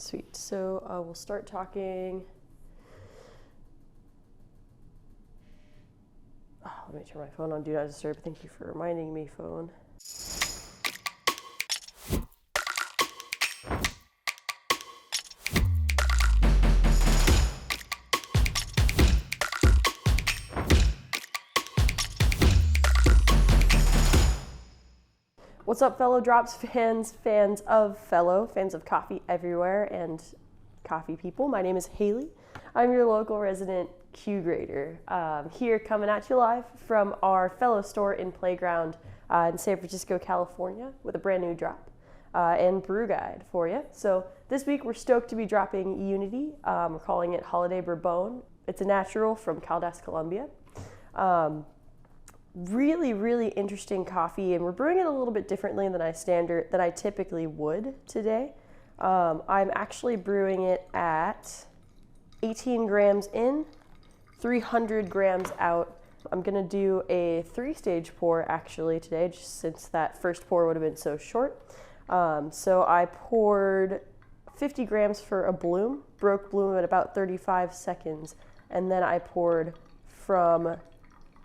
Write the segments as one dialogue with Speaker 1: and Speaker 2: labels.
Speaker 1: Sweet. So we'll start talking. Oh, let me turn my phone on Do Not Disturb. Thank you for reminding me, phone. What's up, fellow Drops fans, fans of coffee everywhere, and coffee people? My name is Haley. I'm your local resident Q grader, here coming at you live from our fellow store in Playground in San Francisco, California, with a brand new drop and brew guide for you. So this week we're stoked to be dropping Unity. We're calling it Holiday Bourbon. It's a natural from Caldas, Colombia. Really interesting coffee, and we're brewing it a little bit differently than I typically would today. I'm actually brewing it at 18 grams in, 300 grams out. I'm gonna do a 3-stage pour actually today, just since that first pour would have been so short. So I poured 50 grams for a bloom, broke bloom at about 35 seconds, and then I poured from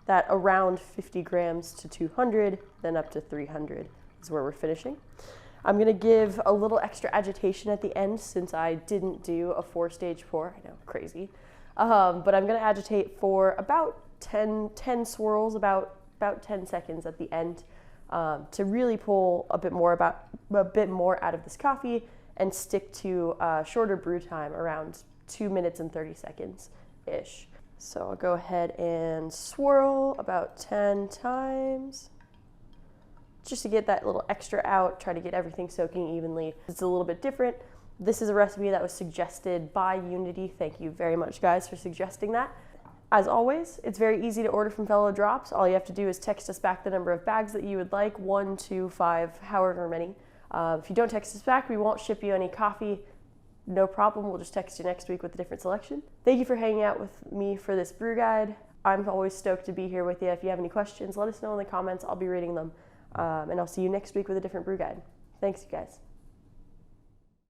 Speaker 1: that around 50 grams to 200, then up to 300 is where we're finishing. I'm gonna give a little extra agitation at the end since I didn't do a 4-stage pour. I know, crazy. But I'm gonna agitate for about 10 swirls, about 10 seconds at the end to really pull a bit more out of this coffee and stick to shorter brew time, around 2 minutes and 30 seconds-ish. So I'll go ahead and swirl about 10 times just to get that little extra out, try to get everything soaking evenly. It's a little bit different. This is a recipe that was suggested by Unity. Thank you very much, guys, for suggesting that. As always, it's very easy to order from Fellow Drops. All you have to do is text us back the number of bags that you would like, 1, 2, 5, however many. If you don't text us back, we won't ship you any coffee. No problem, we'll just text you next week with a different selection. Thank you for hanging out with me for this brew guide. I'm always stoked to be here with you. If you have any questions, let us know in the comments. I'll be reading them. And I'll see you next week with a different brew guide. Thanks, you guys.